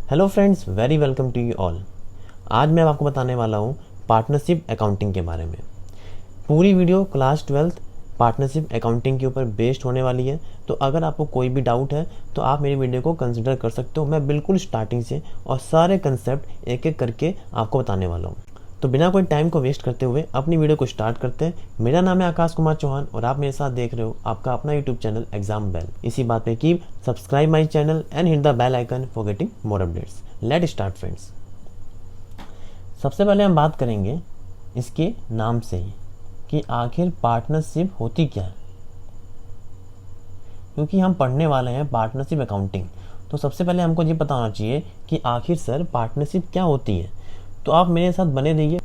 Hello friends, very welcome to you all. आज मैं आपको बताने वाला हूँ पार्टनरशिप अकाउंटिंग के बारे में। पूरी video class 12th partnership accounting के ऊपर बेस्ड होने वाली है। तो अगर आपको कोई भी डाउट है तो आप मेरी वीडियो को कंसिडर कर सकते हो। मैं बिल्कुल स्टार्टिंग से और सारे कंसेप्ट एक एक करके आपको बताने वाला हूँ। तो बिना कोई टाइम को वेस्ट करते हुए अपनी वीडियो को स्टार्ट करते हैं। मेरा नाम है आकाश कुमार चौहान और आप मेरे साथ देख रहे हो आपका अपना यूट्यूब चैनल एग्जाम बेल। इसी बात पे keep subscribe my channel and hit the bell icon for getting more updates. Let start friends. सबसे पहले हम बात करेंगे इसके नाम से ही कि आखिर पार्टनरशिप होती क्या है, क्योंकि हम पढ़ने वाले हैं पार्टनरशिप अकाउंटिंग। तो सबसे पहले हमको ये पता होना चाहिए कि आखिर सर पार्टनरशिप क्या होती है। तो आप मेरे साथ बने रहिए,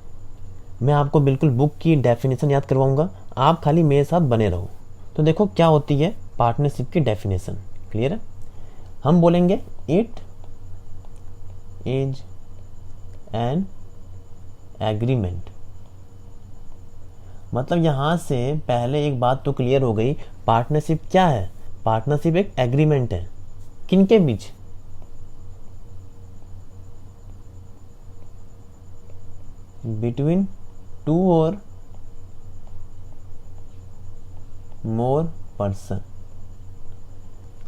मैं आपको बिल्कुल बुक की डेफिनेशन याद करवाऊंगा, आप खाली मेरे साथ बने रहो। तो देखो क्या होती है पार्टनरशिप की डेफिनेशन। क्लियर है? हम बोलेंगे इट इज एन एग्रीमेंट। मतलब यहां से पहले एक बात तो क्लियर हो गई, पार्टनरशिप क्या है। पार्टनरशिप एक एग्रीमेंट है, किनके बीच? बिटवीन टू और मोर पर्सन।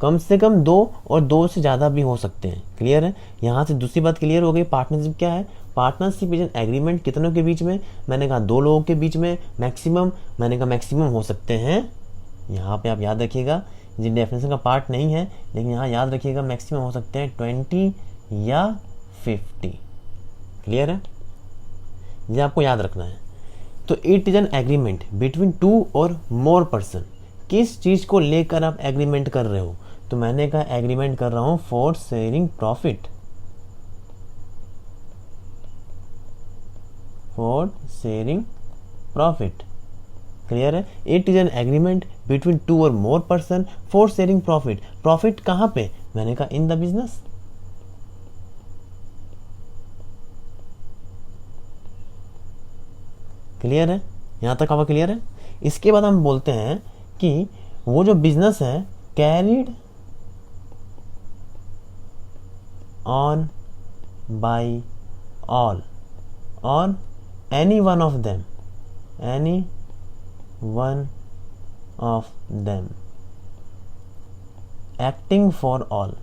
कम से कम दो और दो से ज़्यादा भी हो सकते हैं। क्लियर है? यहाँ से दूसरी बात क्लियर हो गई, पार्टनरशिप क्या है। पार्टनरशिप इज एन एग्रीमेंट, कितनों के बीच में? मैंने कहा दो लोगों के बीच में मैक्सिमम। मैंने कहा मैक्सिमम हो सकते हैं, यहाँ पे आप याद रखिएगा, ये डेफिनेशन का पार्ट नहीं है लेकिन यहाँ याद रखिएगा मैक्सिमम हो सकते हैं 20 या 50। क्लियर है? ये आपको याद रखना है। तो it is an agreement between two और मोर पर्सन। किस चीज को लेकर आप एग्रीमेंट कर रहे हो? तो मैंने कहा एग्रीमेंट कर रहा हूं for sharing profit. For sharing profit. Clear है? It is an agreement between two और more person for sharing profit. Profit कहां पे? मैंने कहा इन द बिजनेस। क्लियर है? यहां तक आपका क्लियर है? इसके बाद हम बोलते हैं कि वो जो बिजनेस है कैरिड ऑन बाय ऑल और any one of them. Any one of them acting for all.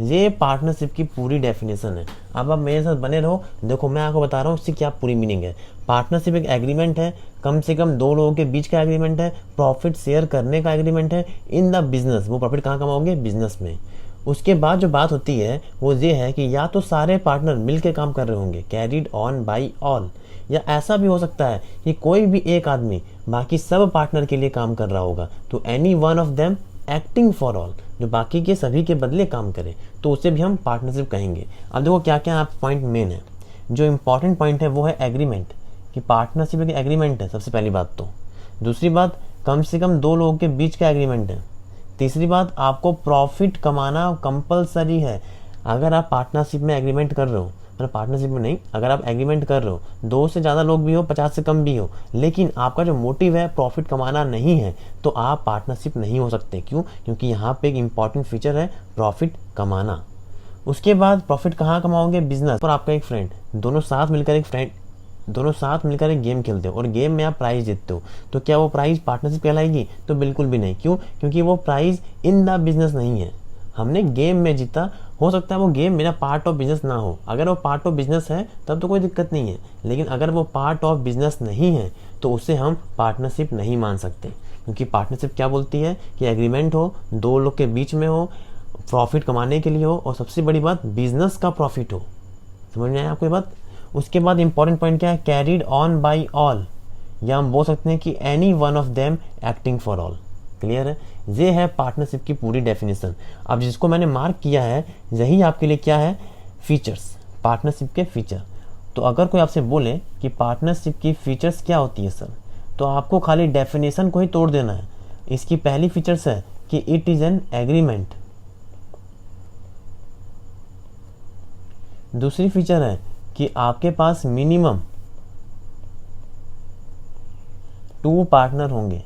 ये पार्टनरशिप की पूरी डेफिनेशन है। अब आप मेरे साथ बने रहो, देखो मैं आपको बता रहा हूँ इसकी क्या पूरी मीनिंग है। पार्टनरशिप एक एग्रीमेंट है, कम से कम दो लोगों के बीच का एग्रीमेंट है, प्रॉफिट शेयर करने का एग्रीमेंट है इन द बिजनेस। वो प्रॉफिट कहाँ कमाओगे? बिजनेस में। उसके बाद जो बात होती है वो ये है कि या तो सारे पार्टनर मिलकर काम कर रहे होंगे, कैरिड ऑन बाई ऑल, या ऐसा भी हो सकता है कि कोई भी एक आदमी बाकी सब पार्टनर के लिए काम कर रहा होगा। तो any one of them acting for all, जो बाकी के सभी के बदले काम करे, तो उसे भी हम पार्टनरशिप कहेंगे। अब देखो क्या क्या आप पॉइंट मेन है। जो इंपॉर्टेंट पॉइंट है वो है एग्रीमेंट, कि पार्टनरशिप एक एग्रीमेंट है, सबसे पहली बात तो। दूसरी बात, कम से कम दो लोगों के बीच का एग्रीमेंट है। तीसरी बात, आपको प्रॉफिट कमाना कंपलसरी है। अगर आप पार्टनरशिप में एग्रीमेंट कर रहे हो, मतलब पार्टनरशिप में नहीं, अगर आप एग्रीमेंट कर रहे हो, दो से ज़्यादा लोग भी हो, 50 से कम भी हो, लेकिन आपका जो मोटिव है प्रॉफिट कमाना नहीं है, तो आप पार्टनरशिप नहीं हो सकते। क्यों? क्योंकि यहाँ पे एक इंपॉर्टेंट फीचर है प्रॉफिट कमाना। उसके बाद प्रॉफिट कहाँ कमाओगे? बिजनेस। और आपका एक फ्रेंड, दोनों साथ मिलकर एक गेम खेलते हो और गेम में आप प्राइज जीतते हो, तो क्या वो प्राइज पार्टनरशिप कहलाएगी? तो बिल्कुल भी नहीं। क्यों? क्योंकि वो प्राइज इन द बिजनेस नहीं है, हमने गेम में जीता। हो सकता है वो गेम मेरा पार्ट ऑफ बिजनेस ना हो, अगर वो पार्ट ऑफ बिजनेस है तब तो कोई दिक्कत नहीं है, लेकिन अगर वो पार्ट ऑफ बिजनेस नहीं है तो उसे हम पार्टनरशिप नहीं मान सकते। क्योंकि पार्टनरशिप क्या बोलती है कि एग्रीमेंट हो, दो लोग के बीच में हो, प्रॉफिट कमाने के लिए हो, और सबसे बड़ी बात बिजनेस का प्रॉफिट हो। समझ में आया आपको ये बात? उसके बाद इंपॉर्टेंट पॉइंट क्या है? कैरिड ऑन बाई ऑल, या हम बोल सकते हैं कि any one of them acting for all. Clear है? ये है पार्टनरशिप की पूरी डेफिनेशन। अब जिसको मैंने मार्क किया है यही आपके लिए क्या है? फीचर्स, पार्टनरशिप के फीचर। तो अगर कोई आपसे बोले कि पार्टनरशिप की फीचर्स क्या होती है सर, तो आपको खाली डेफिनेशन को ही तोड़ देना है। इसकी पहली फीचर्स है कि इट इज एन एग्रीमेंट। दूसरी फीचर है कि आपके पास मिनिमम 2 पार्टनर होंगे।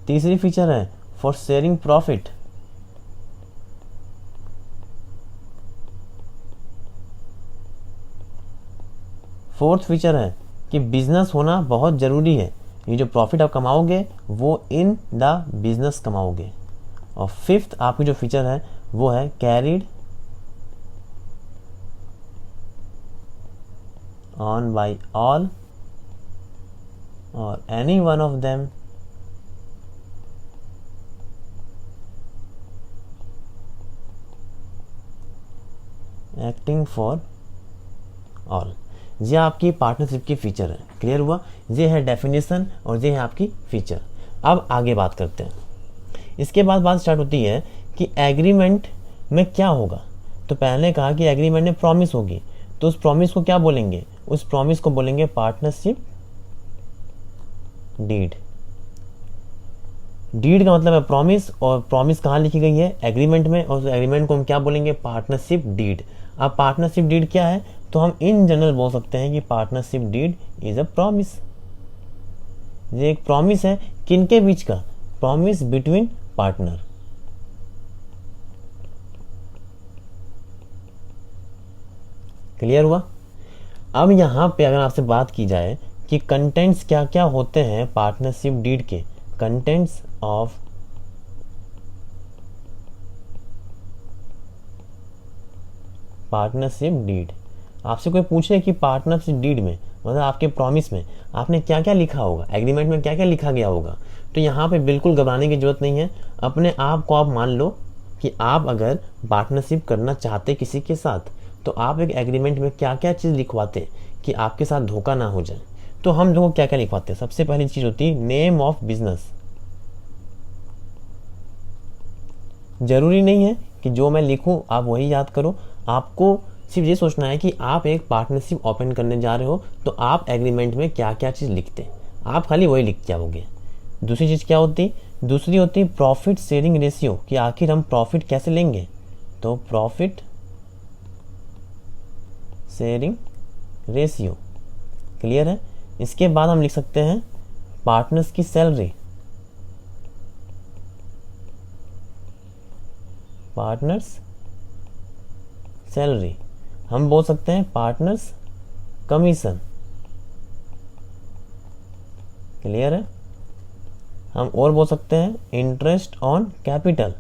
तीसरी फीचर है for sharing profit. Fourth feature है कि बिजनेस होना बहुत ज़रूरी है, ये जो प्रॉफिट आप कमाओगे वो इन द बिजनेस कमाओगे। और फिफ्थ आपकी जो फीचर है वो है कैरिड ऑन बाय ऑल और any one of them acting for all. ये आपकी पार्टनरशिप की फीचर है। क्लियर हुआ? ये है डेफिनेशन और ये है आपकी फीचर। अब आगे बात करते हैं। इसके बाद बात स्टार्ट होती है कि एग्रीमेंट में क्या होगा। तो पहले कहा कि एग्रीमेंट में प्रॉमिस होगी, तो उस प्रॉमिस को क्या बोलेंगे? उस प्रॉमिस को बोलेंगे पार्टनरशिप डीड। डीड का मतलब है प्रॉमिस, और प्रॉमिस कहाँ लिखी गई है? एग्रीमेंट में, और एग्रीमेंट को हम क्या बोलेंगे? Partnership deed. अब पार्टनरशिप डीड क्या है? तो हम इन जनरल बोल सकते हैं कि partnership deed is a promise. ये एक प्रॉमिस है, किनके बीच का? Promise between partner. क्लियर हुआ? अब यहां पे अगर आपसे बात की जाए कि कंटेंट्स क्या क्या होते हैं पार्टनरशिप डीड के, कंटेंट्स ऑफ पार्टनरशिप डीड। आपसे कोई पूछे कि पार्टनरशिप डीड में, मतलब आपके प्रॉमिस में आपने क्या क्या लिखा होगा, एग्रीमेंट में क्या क्या लिखा गया होगा, तो यहाँ पे बिल्कुल घबराने की जरूरत नहीं है। अपने आप को आप मान लो कि आप अगर पार्टनरशिप करना चाहते किसी के साथ, तो आप एक एग्रीमेंट में क्या क्या चीज़ लिखवाते कि आपके साथ धोखा ना हो जाए। तो हम देखो क्या क्या लिखवाते हैं। सबसे पहली चीज़ होती है नेम ऑफ बिजनेस। जरूरी नहीं है कि जो मैं लिखूं आप वही याद करो, आपको सिर्फ ये सोचना है कि आप एक पार्टनरशिप ओपन करने जा रहे हो, तो आप एग्रीमेंट में क्या क्या चीज़ लिखते, आप खाली वही लिख के आओगे। दूसरी चीज़ क्या होती? दूसरी होती प्रॉफिट शेयरिंग रेशियो, कि आखिर हम प्रॉफिट कैसे लेंगे। तो प्रॉफिट शेयरिंग रेशियो। क्लियर है? इसके बाद हम लिख सकते हैं पार्टनर्स की सैलरी, पार्टनर्स सैलरी। हम बोल सकते हैं पार्टनर्स कमीशन। क्लियर है? हम और बोल सकते हैं interest on capital,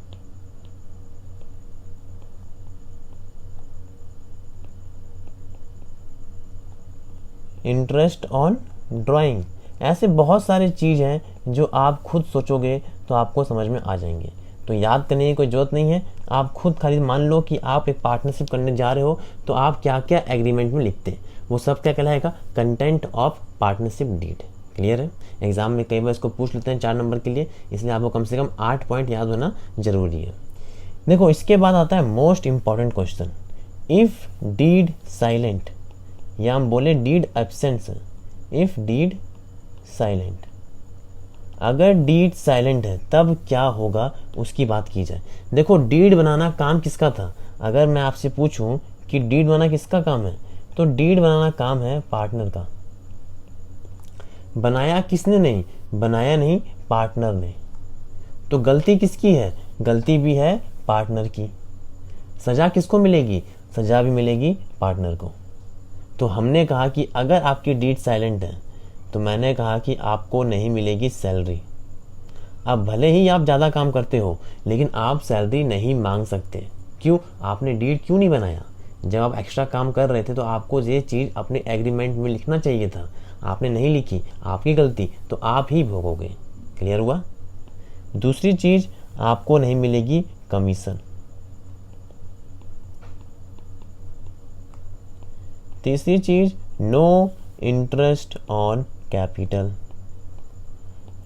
interest on drawing. ऐसे बहुत सारी चीज़ हैं जो आप खुद सोचोगे तो आपको समझ में आ जाएंगे, तो याद करने की कोई ज़रूरत नहीं है। आप खुद खाली मान लो कि आप एक पार्टनरशिप करने जा रहे हो, तो आप क्या क्या एग्रीमेंट में लिखते हैं, वो सब क्या कहलाएगा? Content of partnership deed. Clear है? एग्जाम में कई बार इसको पूछ लेते हैं 4 नंबर के लिए, इसलिए आपको कम से कम 8 पॉइंट याद होना जरूरी है। देखो इसके बाद आता है most important question, if deed silent, या हम बोले deed absent. If deed silent, अगर डीड साइलेंट है तब क्या होगा उसकी बात की जाए। देखो डीड बनाना काम किसका था? अगर मैं आपसे पूछूं कि डीड बनाना किसका काम है, तो डीड बनाना काम है पार्टनर का। बनाया किसने? नहीं बनाया, नहीं पार्टनर ने। तो गलती किसकी है? गलती भी है पार्टनर की। सजा किसको मिलेगी? सजा भी मिलेगी पार्टनर को। तो हमने कहा कि अगर आपकी डीड साइलेंट है, तो मैंने कहा कि आपको नहीं मिलेगी सैलरी। अब भले ही आप ज़्यादा काम करते हो, लेकिन आप सैलरी नहीं मांग सकते। क्यों? आपने डीड क्यों नहीं बनाया? जब आप एक्स्ट्रा काम कर रहे थे तो आपको ये चीज़ अपने एग्रीमेंट में लिखना चाहिए था, आपने नहीं लिखी, आपकी गलती, तो आप ही भोगोगे। क्लियर हुआ? दूसरी चीज़, आपको नहीं मिलेगी कमीशन। तीसरी चीज, no interest on capital,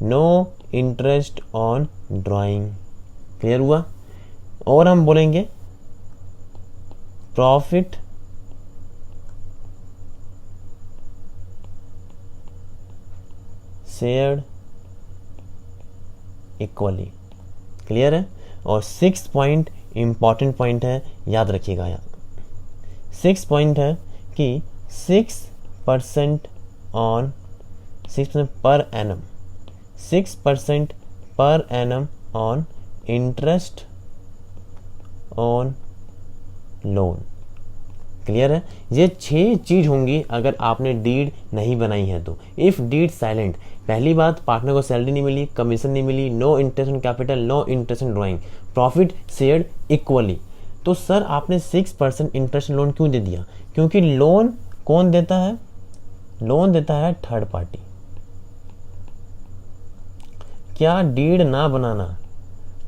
no interest on drawing. Clear हुआ? और हम बोलेंगे प्रॉफिट शेयर्ड इक्वली। क्लियर है? और 6 पॉइंट इंपॉर्टेंट पॉइंट है, याद रखिएगा। यार 6 पॉइंट है कि 6% on 6% per annum, 6% per annum on interest on loan. Clear है? ये 6 चीज होंगी अगर आपने डीड नहीं बनाई है तो। इफ डीड साइलेंट, पहली बात पार्टनर को सैलरी नहीं मिली, कमीशन नहीं मिली, no interest on capital, no interest on drawing, profit shared equally, तो सर आपने 6% इंटरेस्ट लोन क्यों दे दिया? क्योंकि लोन कौन देता है? लोन देता है थर्ड पार्टी। क्या डीड ना बनाना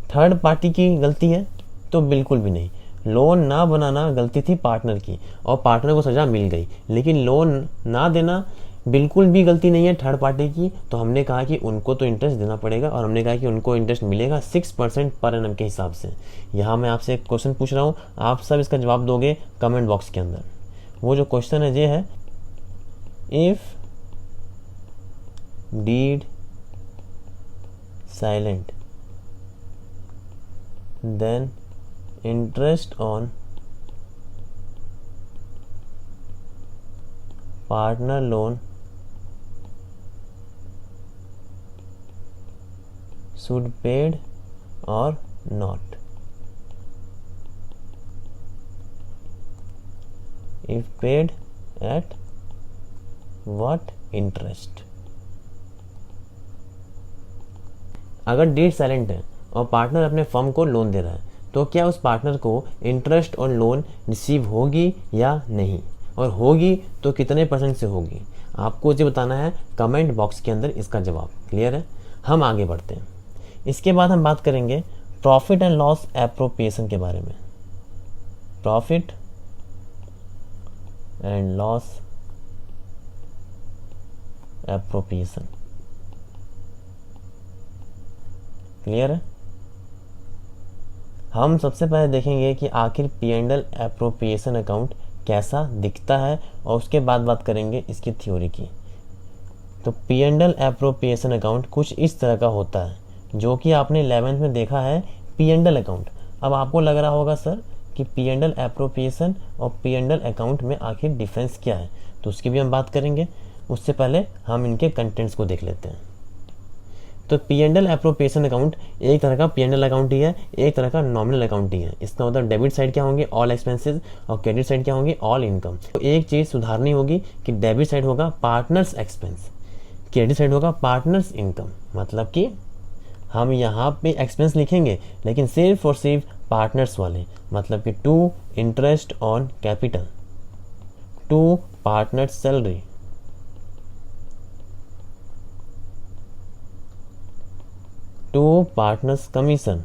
थर्ड पार्टी की गलती है? तो बिल्कुल भी नहीं। लोन ना बनाना गलती थी पार्टनर की और पार्टनर को सजा मिल गई, लेकिन लोन ना देना बिल्कुल भी गलती नहीं है थर्ड पार्टी की। तो हमने कहा कि उनको तो इंटरेस्ट देना पड़ेगा और हमने कहा कि उनको इंटरेस्ट मिलेगा 6% पर एनम के हिसाब से। यहाँ मैं आपसे एक क्वेश्चन पूछ रहा हूँ, आप सब इसका जवाब दोगे कमेंट बॉक्स के अंदर। वो जो क्वेश्चन है ये है, if deed silent then interest on partner loan should paid or not? If paid, at what interest? अगर डीड साइलेंट है और पार्टनर अपने फर्म को लोन दे रहा है तो क्या उस पार्टनर को इंटरेस्ट ऑन लोन रिसीव होगी या नहीं, और होगी तो कितने % से होगी? आपको ये बताना है कमेंट बॉक्स के अंदर इसका जवाब। क्लियर है? हम आगे बढ़ते हैं। इसके बाद हम बात करेंगे प्रॉफिट एंड लॉस एप्रोप्रिएशन के बारे में। Profit and loss appropriation. Clear है? हम सबसे पहले देखेंगे कि आखिर P&L एप्रोप्रिएशन अकाउंट कैसा दिखता है और उसके बाद बात करेंगे इसकी थ्योरी की। तो P&L एप्रोप्रिएशन अकाउंट कुछ इस तरह का होता है, जो कि आपने 11th में देखा है P&L अकाउंट। अब आपको लग रहा होगा सर कि P&L एप्रोप्रिएशन और P&L अकाउंट में आखिर डिफरेंस क्या है, तो उसकी भी हम बात करेंगे। उससे पहले हम इनके कंटेंट्स को देख लेते हैं। तो P&L एप्रोप्रिएशन अकाउंट एक तरह का P&L अकाउंट ही है, एक तरह का नॉमिनल अकाउंट ही है। इसका मतलब डेबिट साइड क्या होंगे? ऑल एक्सपेंसेस, और क्रेडिट साइड क्या होंगे? All income. तो एक चीज़ सुधारनी होगी कि डेबिट साइड होगा पार्टनर्स एक्सपेंस, क्रेडिट साइड होगा पार्टनर्स इनकम। मतलब कि हम यहाँ पे एक्सपेंस लिखेंगे लेकिन सिर्फ और सिर्फ पार्टनर्स वाले, मतलब कि to interest on capital, to partners salary, to partners commission,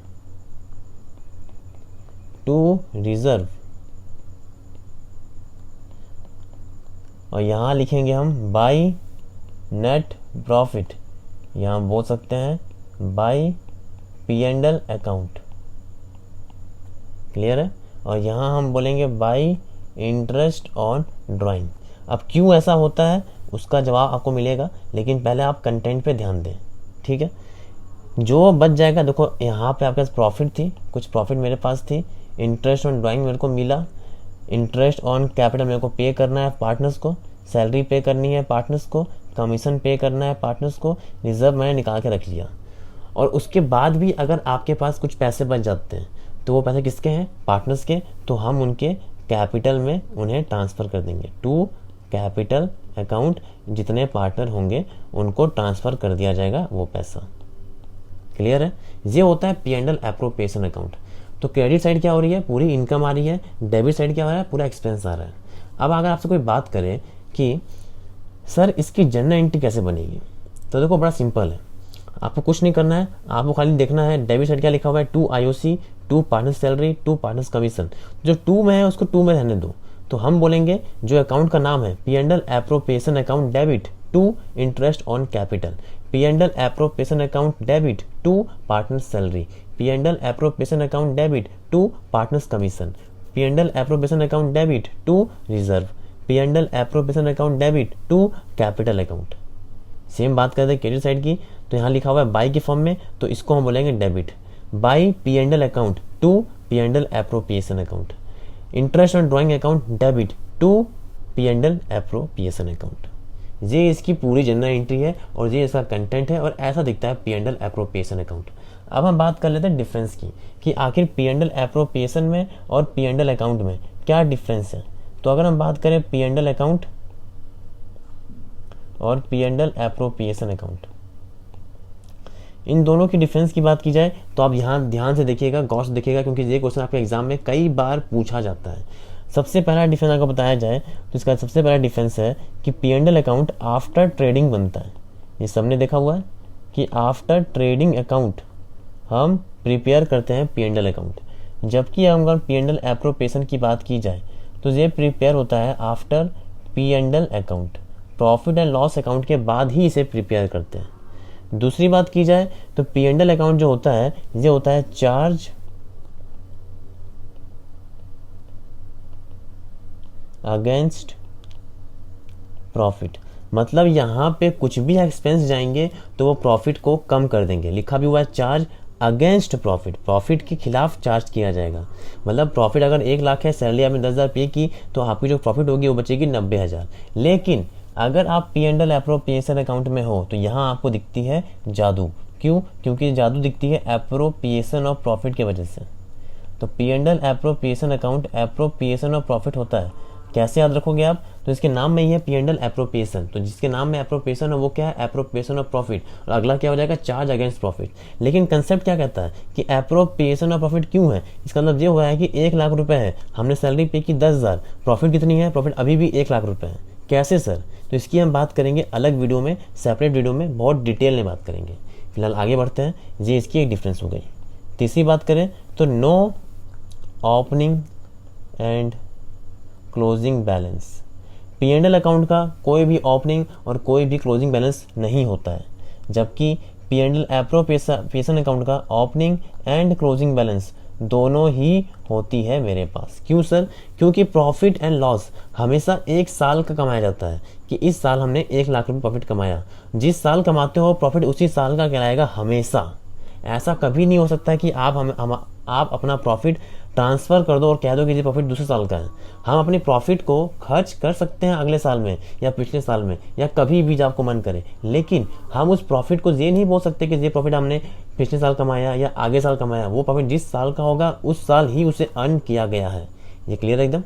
to reserve, और यहां लिखेंगे हम बाई नेट प्रॉफिट। यहां बोल सकते हैं बाई P&L अकाउंट। क्लियर है? और यहां हम बोलेंगे बाई इंटरेस्ट ऑन ड्राइंग। अब क्यों ऐसा होता है उसका जवाब आपको मिलेगा, लेकिन पहले आप कंटेंट पे ध्यान दें। ठीक है? जो बच जाएगा, देखो यहाँ पे आपके पास प्रॉफिट थी, कुछ प्रॉफिट मेरे पास थी, इंटरेस्ट ऑन ड्राइंग मेरे को मिला, इंटरेस्ट ऑन कैपिटल मेरे को पे करना है पार्टनर्स को, सैलरी पे करनी है पार्टनर्स को, कमीशन पे करना है पार्टनर्स को, रिजर्व मैंने निकाल के रख लिया। और उसके बाद भी अगर आपके पास कुछ पैसे बच जाते हैं तो वो पैसे किसके हैं? पार्टनर्स के। तो हम उनके कैपिटल में उन्हें ट्रांसफ़र कर देंगे, टू कैपिटल अकाउंट। जितने पार्टनर होंगे उनको ट्रांसफ़र कर दिया जाएगा वो पैसा। क्लियर है? ये होता है P&L एप्रोप्रिएशन अकाउंट। तो क्रेडिट साइड क्या हो रही है? पूरी इनकम आ रही है। डेबिट साइड क्या हो रहा है? पूरा एक्सपेंस आ रहा है। अब अगर आपसे कोई बात करे कि सर इसकी जर्नल एंट्री कैसे बनेगी, तो देखो बड़ा सिंपल है। आपको कुछ नहीं करना है, आपको खाली देखना है डेबिट साइड क्या लिखा हुआ है, to IOC, to partners salary, to partners commission. जो टू में है उसको टू में रहने दो। तो हम बोलेंगे जो अकाउंट का नाम है P&L appropriation account debit to interest on capital, P&L appropriation account debit to partners salary, P&L appropriation account debit to partners commission, P&L appropriation account debit to reserve, P&L appropriation account debit to capital account. Same बात करते हैं credit side की, तो यहाँ लिखा हुआ है by के फॉर्म में, तो इसको हम बोलेंगे debit by P&L account to P&L appropriation account, interest on drawing account debit to P&L appropriation account. ये इसकी पूरी जनरल एंट्री है और ये इसका कंटेंट है और ऐसा दिखता है P&L एप्रोप्रिएशन अकाउंट। अब हम बात कर लेते हैं डिफरेंस की कि आखिर पी एंड एल एप्रोप्रिएशन में और पी एंड एल अकाउंट में क्या डिफरेंस है। तो अगर हम बात करें पी एंड एल अकाउंट और P and L appropriation account, इन दोनों की डिफरेंस की बात की जाए तो आप यहाँ ध्यान से देखिएगा, गौर से देखिएगा, क्योंकि ये क्वेश्चन आपके एग्जाम में कई बार पूछा जाता है। सबसे पहला डिफरेंस अगर बताया जाए तो इसका सबसे पहला डिफरेंस है कि P and L account after trading बनता है। ये सबने देखा हुआ है कि आफ्टर ट्रेडिंग अकाउंट हम प्रिपेयर करते हैं पी एंड एल अकाउंट, जबकि अगर पी एंड एल एप्रोप्रिएशन की बात की जाए तो ये प्रिपेयर होता है after P and L account, profit and loss account के बाद ही इसे प्रिपेयर करते हैं। दूसरी बात की जाए तो पी एंड एल अकाउंट जो होता है ये होता है चार्ज अगेंस्ट प्रॉफिट, मतलब यहाँ पे कुछ भी एक्सपेंस जाएंगे तो वो प्रॉफिट को कम कर देंगे। लिखा भी हुआ है चार्ज अगेंस्ट प्रॉफिट, प्रॉफिट के खिलाफ चार्ज किया जाएगा। मतलब प्रॉफिट अगर 1 लाख है, सैलरी आपने 10,000 पे की, तो आपकी जो प्रॉफिट होगी वो बचेगी 90,000। लेकिन अगर आप P and L appropriation account में हो तो यहाँ आपको दिखती है जादू। क्यों? क्योंकि जादू दिखती है एप्रोप्रिएशन ऑफ प्रॉफिट की वजह से। तो P and L appropriation account appropriation of profit होता है। कैसे याद रखोगे आप? तो इसके नाम में ही है पी एंड एल एप्रोप्रिएशन, तो जिसके नाम में एप्रोप्रिएशन है वो क्या है? Appropriation of profit. और अगला क्या हो जाएगा? Charge against profit. लेकिन कंसेप्ट क्या कहता है कि एप्रोप्रिएशन ऑफ प्रॉफिट क्यों है? इसका मतलब ये हुआ है कि 1 लाख रुपए है, हमने सैलरी पे की 10,000, प्रॉफिट कितनी है? प्रॉफिट अभी भी 1 लाख रुपए है। कैसे सर? तो इसकी हम बात करेंगे अलग वीडियो में, सेपरेट वीडियो में बहुत डिटेल में बात करेंगे। फिलहाल आगे बढ़ते हैं, ये इसकी एक डिफरेंस हो गई। तीसरी बात करें तो no opening and closing balance, P and L account का कोई भी ओपनिंग और कोई भी क्लोजिंग बैलेंस नहीं होता है, जबकि P and L appropriation account का ओपनिंग एंड क्लोजिंग बैलेंस दोनों ही होती है मेरे पास। क्यों सर? क्योंकि प्रॉफिट एंड लॉस हमेशा 1 साल का कमाया जाता है कि इस साल हमने 1 लाख रुपए प्रॉफिट कमाया। जिस साल कमाते हो प्रॉफिट उसी साल का कहलाएगा हमेशा। ऐसा कभी नहीं हो सकता है कि आप अपना प्रॉफिट ट्रांसफ़र कर दो और कह दो कि ये प्रॉफिट दूसरे साल का है। हम अपने प्रॉफिट को खर्च कर सकते हैं अगले साल में या पिछले साल में या कभी भी जब आपको मन करे, लेकिन हम उस प्रॉफिट को ये नहीं बोल सकते कि ये प्रॉफिट हमने पिछले साल कमाया या आगे साल कमाया। वो प्रॉफिट जिस साल का होगा उस साल ही उसे अर्न किया गया है। ये क्लियर है एकदम?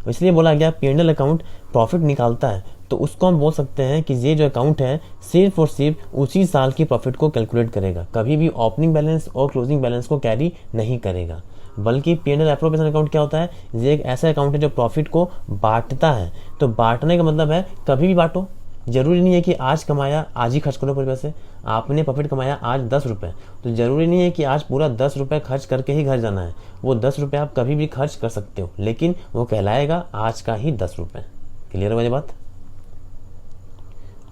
इसलिए बोला गया P and L account profit निकालता है तो उसको हम बोल सकते हैं कि ये जो अकाउंट है सिर्फ और सिर्फ उसी साल की प्रॉफिट को कैलकुलेट करेगा, कभी भी ओपनिंग बैलेंस और क्लोजिंग बैलेंस को कैरी नहीं करेगा। बल्कि P and L appropriation account क्या होता है? ये एक ऐसा अकाउंट है जो प्रॉफिट को बांटता है। तो बांटने का मतलब है कभी भी बांटो, जरूरी नहीं है कि आज कमाया आज ही खर्च करो पूरे पैसे। आपने प्रॉफिट कमाया आज 10 रुपये, तो जरूरी नहीं है कि आज पूरा 10 रुपये खर्च करके ही घर जाना है। वो 10 रुपये आप कभी भी खर्च कर सकते हो, लेकिन वो कहलाएगा आज का ही 10 रुपये। क्लियर हो ये बात?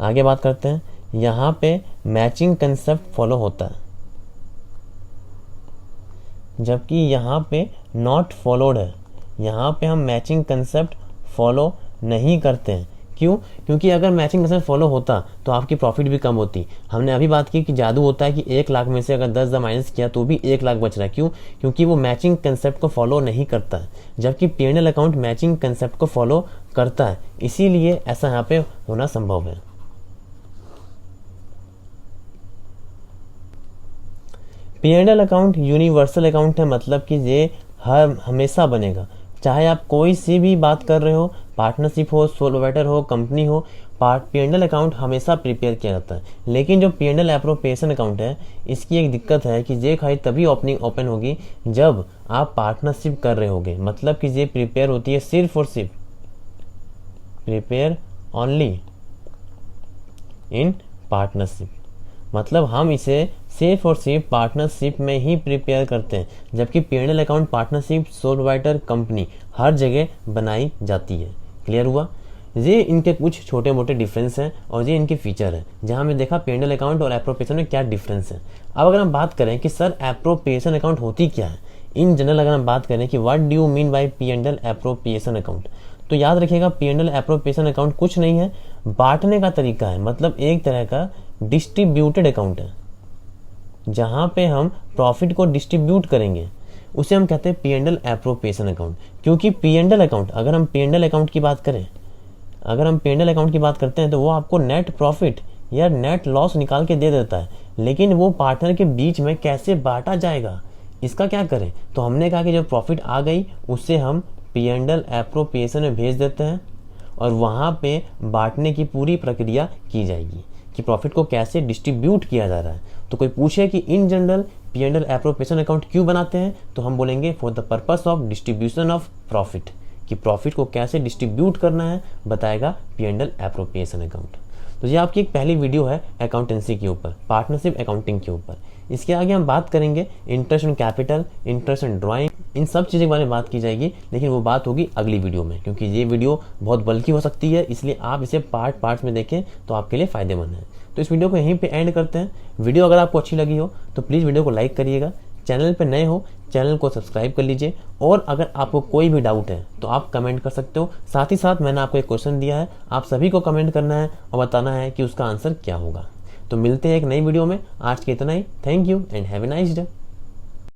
आगे बात करते हैं। यहाँ पे मैचिंग कंसेप्ट फॉलो होता है, जबकि यहाँ पे नॉट फॉलोड है। यहाँ पे हम मैचिंग कंसेप्ट फॉलो नहीं करते हैं। क्यों? क्योंकि अगर मैचिंग कंसेप्ट फॉलो होता तो आपकी प्रॉफिट भी कम होती। हमने अभी बात की कि जादू होता है कि 1 लाख में से अगर 10,000 माइनस किया तो भी 1 लाख बच रहा है। क्यों? क्योंकि वो मैचिंग कंसेप्ट को फॉलो नहीं करता है, जबकि P and L account matching concept को फॉलो करता है। इसीलिए ऐसा यहाँ पे होना संभव है। P and L account universal account है, मतलब कि ये हमेशा बनेगा। चाहे आप कोई सी भी बात कर रहे हो, पार्टनरशिप हो, सोल प्रोवाइडर हो, कंपनी हो, पी एंड एल अकाउंट हमेशा प्रिपेयर किया जाता है। लेकिन जो P and L appropriation account है, इसकी एक दिक्कत है कि ये खाली तभी ओपन होगी जब आप पार्टनरशिप कर रहे होगे। मतलब कि ये प्रिपेयर होती है सिर्फ और सिर्फ, प्रिपेयर ओनली इन पार्टनरशिप, मतलब हम इसे सिर्फ और सिर्फ पार्टनरशिप में ही प्रिपेयर करते हैं। जबकि P and L account partnership, sole provider, company हर जगह बनाई जाती है। क्लियर हुआ? ये इनके कुछ छोटे मोटे डिफरेंस हैं और ये इनके फीचर हैं, जहां हमने देखा पी एंड एल अकाउंट और एप्रोप्रिएशन में क्या डिफरेंस है। अब अगर हम बात करें कि सर एप्रोप्रिएशन अकाउंट होती क्या है, इन जनरल अगर हम बात करें कि what do you mean by P and L appropriation account, तो याद रखिएगा P and L appropriation account कुछ नहीं है, बांटने का तरीका है। मतलब एक तरह का डिस्ट्रीब्यूटेड अकाउंट है, जहां पे हम प्रॉफिट को डिस्ट्रीब्यूट करेंगे, उसे हम कहते हैं P and L appropriation account. क्योंकि पी एंड एल अकाउंट, अगर हम पी एंड एल अकाउंट की बात करते हैं तो वो आपको नेट प्रॉफिट या नेट लॉस निकाल के दे देता है, लेकिन वो पार्टनर के बीच में कैसे बांटा जाएगा, इसका क्या करें। तो हमने कहा कि जब प्रॉफिट आ गई उससे हम P&L एप्रोप्रिएशन में भेज देते हैं और वहाँ पे बांटने की पूरी प्रक्रिया की जाएगी कि प्रॉफिट को कैसे डिस्ट्रीब्यूट किया जा रहा है। तो कोई पूछे कि in general P&L appropriation account क्यों बनाते हैं, तो हम बोलेंगे for the purpose of distribution of profit, कि प्रॉफिट को कैसे डिस्ट्रीब्यूट करना है बताएगा P&L एप्रोप्रिएशन अकाउंट। तो ये आपकी एक पहली वीडियो है अकाउंटेंसी के ऊपर, पार्टनरशिप अकाउंटिंग के ऊपर। इसके आगे हम बात करेंगे interest on capital, interest on drawing, इन सब चीज़ों के बारे में बात की जाएगी, लेकिन वो बात होगी अगली वीडियो में, क्योंकि ये वीडियो बहुत बल्कि हो सकती है, इसलिए आप इसे पार्ट में देखें तो आपके लिए फ़ायदेमंद है। तो इस वीडियो को यहीं पे एंड करते हैं। वीडियो अगर आपको अच्छी लगी हो तो प्लीज़ वीडियो को लाइक करिएगा, चैनल पे नए हो चैनल को सब्सक्राइब कर लीजिए, और अगर आपको कोई भी डाउट है तो आप कमेंट कर सकते हो। साथ ही साथ मैंने आपको एक क्वेश्चन दिया है, आप सभी को कमेंट करना है और बताना है कि उसका आंसर क्या होगा। तो मिलते हैं एक नई वीडियो में, आज के इतना ही। Thank you and have a nice day.